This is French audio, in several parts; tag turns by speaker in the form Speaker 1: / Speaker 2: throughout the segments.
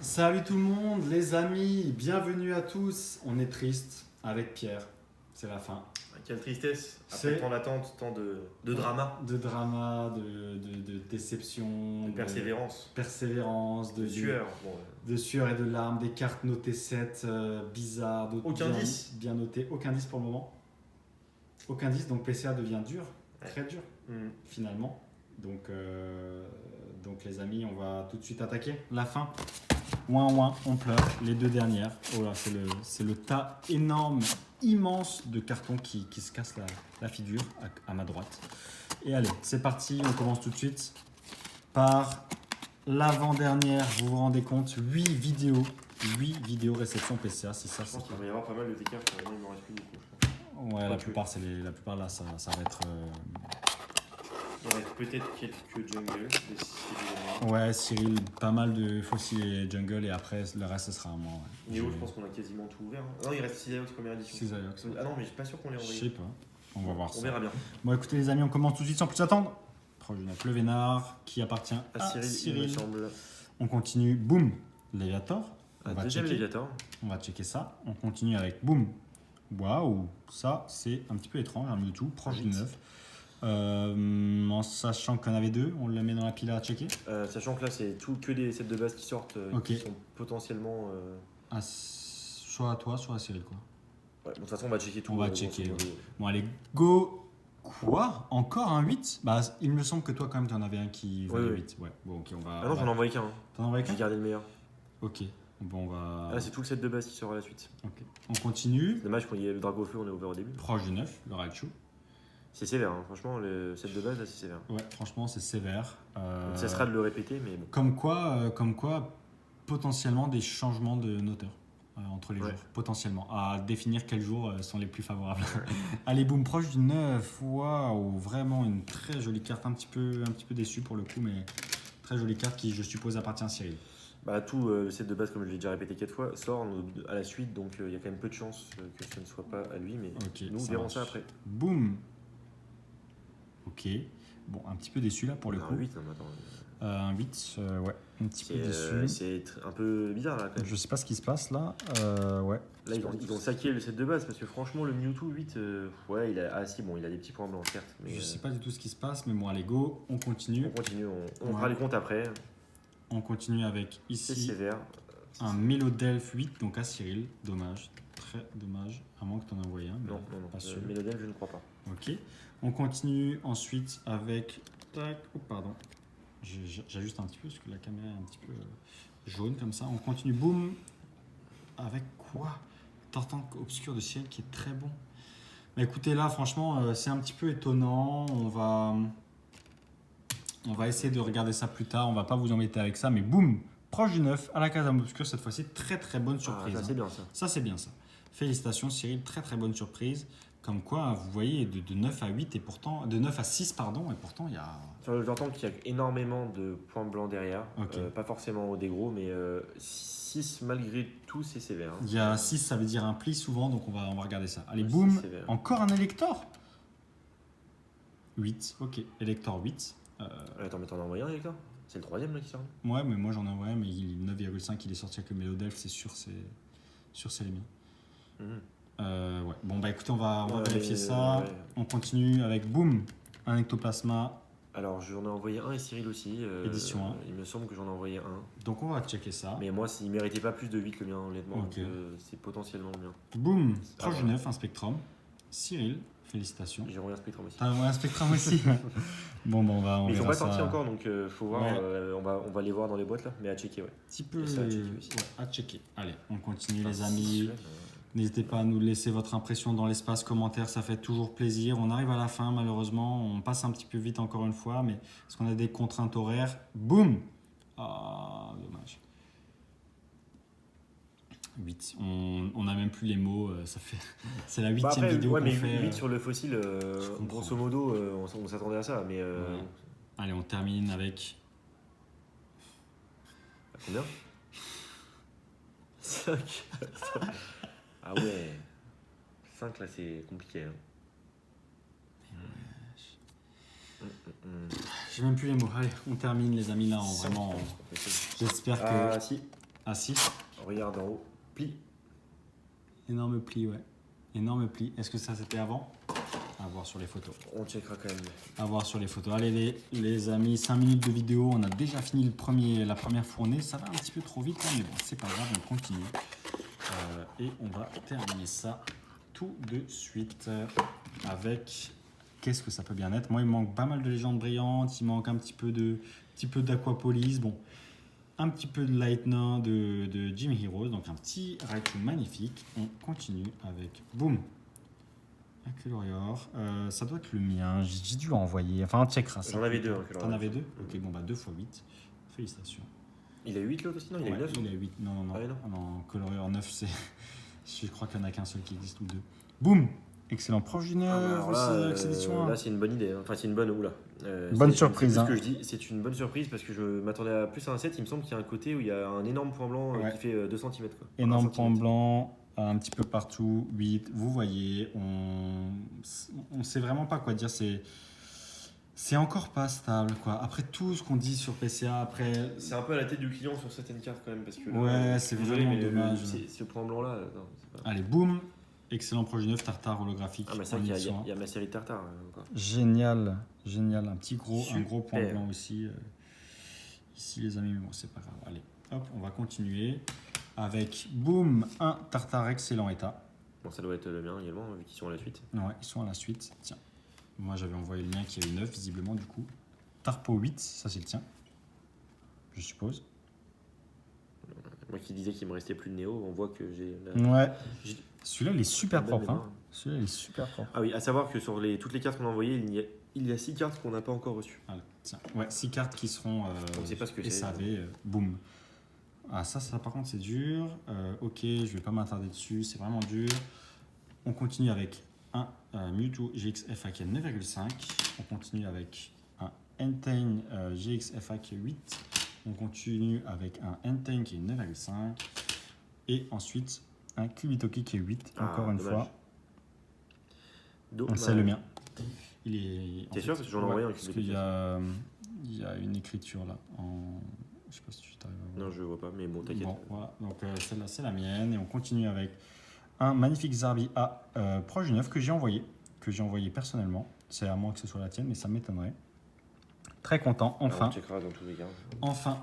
Speaker 1: Salut tout le monde, les amis, bienvenue à tous. On est triste avec Pierre, c'est la fin.
Speaker 2: Quelle tristesse,
Speaker 1: C'est-
Speaker 2: après tant d'attente, tant de drama,
Speaker 1: De drama, de déception,
Speaker 2: de persévérance,
Speaker 1: persévérance,
Speaker 2: de sueur. Bon,
Speaker 1: de sueur et de larmes, des cartes notées 7 bizarres, d'autres
Speaker 2: Aucun
Speaker 1: bien,
Speaker 2: 10.
Speaker 1: bien notées, aucun 10 pour le moment. Aucun 10, donc PCA devient dur,
Speaker 2: Ouais.
Speaker 1: très dur
Speaker 2: hmm.
Speaker 1: finalement. Donc les amis, on va tout de suite attaquer la fin. Ouin ouin, on pleure, les deux dernières. Oh là, c'est le tas énorme, immense de cartons qui se casse la figure à ma droite. Et allez, c'est parti, on commence tout de suite par l'avant-dernière. Vous vous rendez compte, 8 vidéos réception PCA, c'est ça.
Speaker 2: Je pense qu'il va y avoir pas mal de TK, il ne m'en reste plus beaucoup. Je pense.
Speaker 1: Ouais, la plupart là, ça va être.
Speaker 2: Il y aurait peut-être quelques jungles, des Cyril.
Speaker 1: Ouais, Cyril, pas mal de fossiles et jungle, et après le reste, ce sera à moi. Ouais.
Speaker 2: Néo, je pense qu'on a quasiment tout ouvert. Non, il reste 6 première édition.
Speaker 1: 6 Ajax.
Speaker 2: Ah non, mais je suis pas sûr qu'on l'ait
Speaker 1: Je
Speaker 2: envoyé.
Speaker 1: sais pas, on va voir
Speaker 2: On
Speaker 1: ça.
Speaker 2: verra bien.
Speaker 1: Bon, écoutez les amis, on commence tout de suite sans plus attendre. Proche de notre Vénard qui appartient à
Speaker 2: À Cyril, il me semble.
Speaker 1: On continue, boum, Léviator. On va
Speaker 2: Deuxième
Speaker 1: checker.
Speaker 2: Léviator.
Speaker 1: On va checker ça. On continue avec boum. Waouh, ça c'est un petit peu étrange, un Mewtwo proche du 9. En sachant qu'on avait deux, on le met dans la pile à checker.
Speaker 2: Sachant que là, c'est que des sets de base qui sortent,
Speaker 1: Ok.
Speaker 2: qui sont potentiellement.
Speaker 1: Soit à toi, soit à Cyril quoi.
Speaker 2: Ouais, bon, de toute façon, on va checker tout.
Speaker 1: On va
Speaker 2: grosso
Speaker 1: checker,
Speaker 2: modo.
Speaker 1: Bon allez, go. Quoi? Encore un 8? Bah il me semble que toi quand même tu en avais un qui valait
Speaker 2: Oui.
Speaker 1: 8. Ouais, bon ok on va.
Speaker 2: Ah non, j'en ai envoyé qu'un. Hein.
Speaker 1: T'en as envoyé
Speaker 2: J'ai
Speaker 1: qu'un?
Speaker 2: gardé le meilleur.
Speaker 1: Ok, bon on va.
Speaker 2: Ah, là, c'est tout le set de base qui sort à la suite.
Speaker 1: Ok. On continue.
Speaker 2: C'est dommage qu'il y ait le Drago Feu, on est ouvert au début.
Speaker 1: Proche du 9, le Raichu.
Speaker 2: C'est sévère, hein. Franchement, le set de base, là, c'est sévère.
Speaker 1: Ouais, franchement, c'est sévère.
Speaker 2: Donc, ça sera de le répéter, mais bon.
Speaker 1: Comme quoi, potentiellement des changements de noteur entre les
Speaker 2: Ouais.
Speaker 1: jours. Potentiellement. À définir quels jours sont les plus favorables. Allez, boum, proche du 9. Waouh, vraiment une très jolie carte. Un petit peu déçu pour le coup, mais très jolie carte qui, je suppose, appartient à Cyril.
Speaker 2: Bah, tout le set de base, comme je l'ai déjà répété 4 fois, sort à la suite, donc il y a quand même peu de chances que ce ne soit pas à lui, mais
Speaker 1: Ok,
Speaker 2: nous
Speaker 1: ça
Speaker 2: verrons
Speaker 1: marche.
Speaker 2: ça après.
Speaker 1: Boum. Ok. Bon, un petit peu déçu là pour le
Speaker 2: Un
Speaker 1: coup.
Speaker 2: 8, non, mais attends.
Speaker 1: Un 8, ouais, un petit peu déçu.
Speaker 2: C'est un peu bizarre là quand même.
Speaker 1: Je sais pas ce qui se passe là. Ouais.
Speaker 2: Là, ils ont saqué le set de base parce que franchement, le Mewtwo 8, ouais, il a. Ah si, bon, il a des petits points blancs, certes. Mais,
Speaker 1: Je sais pas du tout ce qui se passe, mais bon, allez, go, on continue.
Speaker 2: On continue, on
Speaker 1: Ouais.
Speaker 2: fera les comptes après.
Speaker 1: On continue avec
Speaker 2: C'est
Speaker 1: ici
Speaker 2: sévère.
Speaker 1: un Mélodelph 8, donc à Cyril. Dommage, très dommage. À moins que tu en aies envoyé un. Mais
Speaker 2: Non,
Speaker 1: pas sûr.
Speaker 2: Mélodel, je ne crois pas.
Speaker 1: Ok. On continue ensuite avec. Tac, oh, pardon. J'ajuste un petit peu parce que la caméra est un petit peu jaune comme ça. On continue, boum. Avec quoi? Tortank obscur de ciel qui est très bon. Bah, écoutez, là, franchement, c'est un petit peu étonnant. On va essayer de regarder ça plus tard. On va pas vous embêter avec ça, mais boum, proche du 9 à la case obscure cette fois-ci. Très très bonne surprise.
Speaker 2: Ah, ça, c'est bien ça.
Speaker 1: Ça, c'est bien ça. Félicitations Cyril, très très bonne surprise. Comme quoi, vous voyez, de 9 à 8 et pourtant, de 9 à 6, pardon, et pourtant il y a.
Speaker 2: J'entends qu'il y a énormément de points blancs derrière.
Speaker 1: Ok.
Speaker 2: Pas forcément au dégros, mais 6 malgré tout, c'est sévère. Hein.
Speaker 1: Il y a 6, ça veut dire un pli souvent, donc on va regarder ça. Allez,
Speaker 2: Ouais,
Speaker 1: boum,
Speaker 2: c'est sévère.
Speaker 1: encore un Elector 8, ok, Elector 8.
Speaker 2: Attends, mais t'en as envoyé un avec toi? C'est le troisième là qui sort?
Speaker 1: Ouais, mais moi j'en ai envoyé un, mais 9,5 il est sorti avec le Mélodelph, c'est sûr, c'est les miens.
Speaker 2: Mhm.
Speaker 1: Ouais. Bon, bah écoutez, on va
Speaker 2: Ouais,
Speaker 1: vérifier ça.
Speaker 2: ouais.
Speaker 1: On continue avec boum, un ectoplasma.
Speaker 2: Alors, j'en ai envoyé un et Cyril aussi.
Speaker 1: Édition 1.
Speaker 2: Il me semble que j'en ai envoyé un.
Speaker 1: Donc on va checker ça.
Speaker 2: Mais moi, s'il méritait pas plus de 8 le mien, honnêtement,
Speaker 1: Ok.
Speaker 2: donc, c'est potentiellement le mien.
Speaker 1: Boum, proche
Speaker 2: Ah,
Speaker 1: du
Speaker 2: ouais.
Speaker 1: 9, un Spectrum. Cyril, félicitations.
Speaker 2: J'ai envoyé un Spectrum aussi.
Speaker 1: T'as envoyé un Spectrum aussi. Bon, on
Speaker 2: Mais ils sont
Speaker 1: verra
Speaker 2: pas
Speaker 1: ça.
Speaker 2: sortis encore, donc faut voir.
Speaker 1: Ouais.
Speaker 2: On va les voir dans les boîtes là, mais à checker, ouais.
Speaker 1: Un petit peu
Speaker 2: Et ça, à checker aussi.
Speaker 1: ouais, à checker. Allez, on continue
Speaker 2: Enfin,
Speaker 1: les
Speaker 2: c'est
Speaker 1: amis.
Speaker 2: chouette,
Speaker 1: N'hésitez pas à nous laisser votre impression dans l'espace commentaire, ça fait toujours plaisir. On arrive à la fin malheureusement, on passe un petit peu vite encore une fois, mais parce qu'on a des contraintes horaires. Boum! Ah, dommage. 8. On n'a même plus les mots, ça fait. C'est la 8e
Speaker 2: Bah après,
Speaker 1: vidéo
Speaker 2: ouais,
Speaker 1: qu'on
Speaker 2: mais
Speaker 1: fait.
Speaker 2: 8 sur le fossile,
Speaker 1: comprends.
Speaker 2: grosso modo, on s'attendait à ça, mais.
Speaker 1: Ouais. Allez, on termine avec.
Speaker 2: À combien? 5. Ah ouais. 5 là, c'est compliqué. Hein.
Speaker 1: J'ai même plus les mots. Allez, on termine les amis là. Vraiment, j'espère que.
Speaker 2: Ah si.
Speaker 1: Ah si,
Speaker 2: Regarde en haut. Pli.
Speaker 1: énorme pli, ouais. Énorme pli. Est-ce que ça c'était avant? À voir sur les photos.
Speaker 2: On checkera quand même.
Speaker 1: À voir sur les photos. Allez les amis, 5 minutes de vidéo. On a déjà fini la première fournée. Ça va un petit peu trop vite là, mais bon, c'est pas grave, on continue. Et on va terminer ça tout de suite avec... Qu'est-ce que ça peut bien être? Moi, il me manque pas mal de légendes brillantes. Il manque un petit peu d'Aquapolis. Bon, un petit peu de Lightning de Jim Heroes. Donc un petit Raikou magnifique. On continue avec... Boum! Aquilorior, ça doit être le mien, j'ai dû envoyer, enfin on checkera ça.
Speaker 2: J'en avais deux.
Speaker 1: T'en avais deux? Ok, bon bah 2 x 8, félicitations.
Speaker 2: Il a 8 l'autre aussi? Non, il a eu 9.
Speaker 1: Il a 8, non.
Speaker 2: Ah, non.
Speaker 1: Non, Colorior 9, c'est... Je crois qu'il n'y en a qu'un seul qui existe ou deux. Boum! Excellent, proche du 9, expédition 1.
Speaker 2: Là, c'est une bonne idée. Hein. Enfin, c'est une bonne. Oula.
Speaker 1: Bonne
Speaker 2: c'est
Speaker 1: surprise.
Speaker 2: ce que je dis, c'est une bonne surprise parce que je m'attendais à plus à un set. Il me semble qu'il y a un côté où il y a un énorme point blanc qui fait 2 cm.
Speaker 1: Énorme point blanc, un petit peu partout, 8. Vous voyez, on sait vraiment pas quoi dire. C'est encore pas stable, quoi. Après tout ce qu'on dit sur PCA, après...
Speaker 2: C'est un peu à la tête du client sur certaines cartes quand même parce que là,
Speaker 1: Ouais, c'est vraiment dommage.
Speaker 2: Ce point blanc là. Non, pas...
Speaker 1: Allez, boum! Excellent projet neuf, tartare holographique.
Speaker 2: Ah, mais c'est vrai qu'il y a ma série de tartare encore.
Speaker 1: Génial, génial. Un gros point blanc aussi. Ici, les amis, mais bon, c'est pas grave. Allez, hop, on va continuer avec boum, un tartare excellent état.
Speaker 2: Bon, ça doit être le mien également, vu qu'ils sont à la suite.
Speaker 1: Ouais, ils sont à la suite. Tiens, moi j'avais envoyé le mien qui a eu 9, visiblement, du coup. Tarpo 8, ça c'est le tien, je suppose.
Speaker 2: Moi qui disais qu'il me restait plus de Néo, on voit que j'ai...
Speaker 1: Ouais. Celui-là, il est super propre. Hein. Celui-là, il est super propre.
Speaker 2: Ah oui, à savoir que sur toutes les cartes qu'on a envoyées, il y a 6 cartes qu'on n'a pas encore reçues.
Speaker 1: Voilà, tiens. Ouais, 6 cartes qui seront
Speaker 2: on sait pas ce que
Speaker 1: SAV, boum. Ah, ça par contre, c'est dur. Ok, je vais pas m'attarder dessus, c'est vraiment dur. On continue avec un Mewtwo GX FAQ 9,5. On continue avec un Entei GX FAQ 8. On continue avec un Entei qui est 9,5. Et ensuite, un Cubitoki qui est 8, encore une fois. C'est le mien.
Speaker 2: T'es sûr? Parce que j'en ai envoyé un Cubitoki.
Speaker 1: Il y a une écriture là. Je sais pas si tu t'arrives à voir.
Speaker 2: Non, je vois pas, mais bon, t'inquiète.
Speaker 1: Bon, voilà. Donc celle-là, c'est la mienne. Et on continue avec un magnifique Zarbi A proche du 9 que j'ai envoyé personnellement. C'est à moins que ce soit la tienne, mais ça m'étonnerait. Très content, enfin.
Speaker 2: On checkera dans tous les cas.
Speaker 1: Enfin,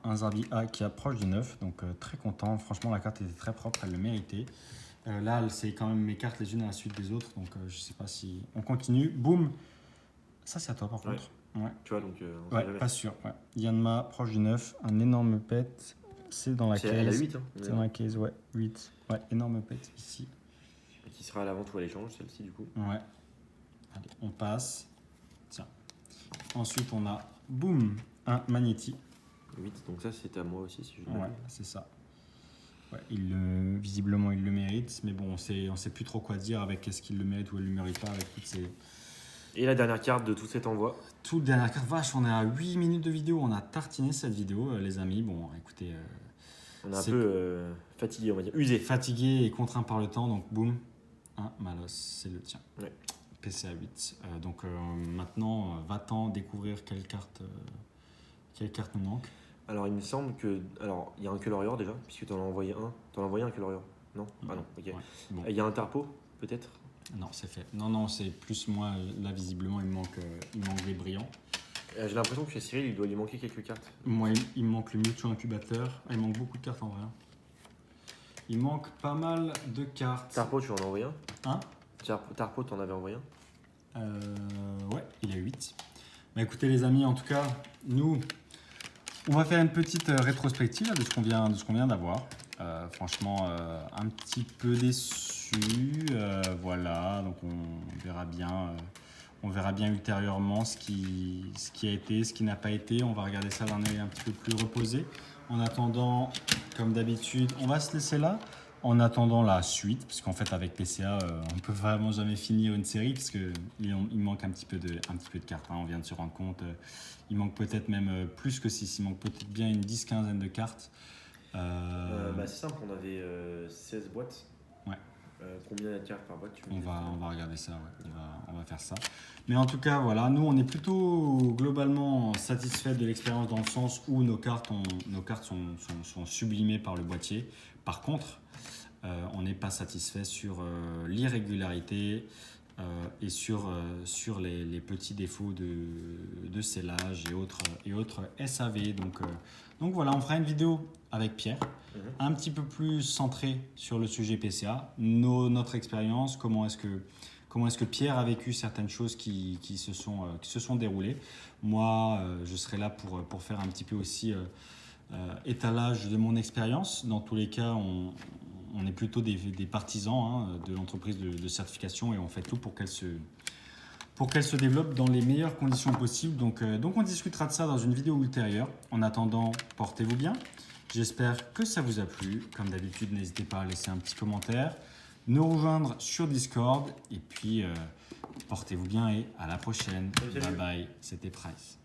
Speaker 1: un Zarbi A qui approche du 9, donc très content. Franchement, la carte était très propre, elle le méritait. Là, c'est quand même mes cartes les unes à la suite des autres, donc je sais pas si... On continue, boum. Ça, c'est à toi par contre. Ouais.
Speaker 2: Tu vois, donc...
Speaker 1: ouais, pas sûr. Ouais. Yanma, proche du 9, un énorme pet. C'est dans la case.
Speaker 2: Elle a 8, hein.
Speaker 1: C'est dans la case, ouais, 8. Ouais, énorme pet ici.
Speaker 2: Et qui sera à la vente ou à l'échange, celle-ci, du coup.
Speaker 1: Ouais. Allez, on passe. Tiens. Ensuite, on a, boum, un Magnéti.
Speaker 2: 8, donc ça, c'était à moi aussi, si je
Speaker 1: ouais, c'est ça. Ouais, visiblement, il le mérite. Mais bon, on sait plus trop quoi dire avec est-ce qu'il le mérite ou il le mérite pas avec toutes ces...
Speaker 2: Et la dernière carte de tout cet envoi.
Speaker 1: Toute dernière carte. Vache, on est à 8 minutes de vidéo. On a tartiné cette vidéo, les amis. Bon, écoutez...
Speaker 2: on est un peu fatigué, on va dire. Usé.
Speaker 1: Fatigué et contraint par le temps. Donc, boum, un Malos, c'est le tien.
Speaker 2: Ouais.
Speaker 1: PCA 8. Donc, maintenant, va-t'en découvrir quelle carte nous manque.
Speaker 2: Alors, il me semble que... Alors, il y a un Colorior déjà, puisque tu en as envoyé un. Tu en as envoyé un Colorior? Non? Ah non, ok. Ouais.
Speaker 1: Bon.
Speaker 2: Il y a un Tarpo, peut-être?
Speaker 1: Non, c'est fait. Non, c'est plus moi. Là, visiblement, il me manque des brillants.
Speaker 2: J'ai l'impression que chez Cyril, il doit lui manquer quelques cartes.
Speaker 1: Moi, il me manque le Mewtwo Incubateur. Il manque beaucoup de cartes en vrai. Il manque pas mal de cartes.
Speaker 2: Tarpo, tu en as envoyé un?
Speaker 1: Hein?
Speaker 2: Tarpo, tu en avais envoyé un?
Speaker 1: Ouais, il a 8. Bah écoutez les amis, en tout cas, nous, on va faire une petite rétrospective de ce qu'on vient d'avoir. Franchement, un petit peu déçu. Voilà, donc on verra bien ultérieurement ce qui a été, ce qui n'a pas été. On va regarder ça d'un œil un petit peu plus reposé. En attendant, comme d'habitude, on va se laisser là. En attendant la suite, puisqu'en fait avec PCA, on ne peut vraiment jamais finir une série, puisqu'il manque un petit peu de cartes. Hein, on vient de se rendre compte. Il manque peut-être même plus que 6. Il manque peut-être bien une 10-15aine de cartes.
Speaker 2: C'est simple, on avait 16 boîtes.
Speaker 1: Ouais.
Speaker 2: Combien il y a de cartes par boîte
Speaker 1: On va regarder ça, ouais. On va faire ça. Mais en tout cas, voilà, nous on est plutôt globalement satisfait de l'expérience dans le sens où nos cartes sont sublimées par le boîtier. Par contre, on n'est pas satisfait sur l'irrégularité et sur les petits défauts de scellage et autres SAV. Donc voilà, on fera une vidéo avec Pierre, un petit peu plus centrée sur le sujet PCA, notre expérience, comment est-ce que Pierre a vécu certaines choses qui se sont déroulées. Moi, je serai là pour faire un petit peu aussi étalage de mon expérience. Dans tous les cas, on est plutôt des partisans de l'entreprise de certification et on fait tout pour qu'elle se développe dans les meilleures conditions possibles. Donc on discutera de ça dans une vidéo ultérieure. En attendant, portez-vous bien. J'espère que ça vous a plu. Comme d'habitude, n'hésitez pas à laisser un petit commentaire, nous rejoindre sur Discord et puis portez-vous bien et à la prochaine.
Speaker 2: Salut.
Speaker 1: Bye bye, c'était Price.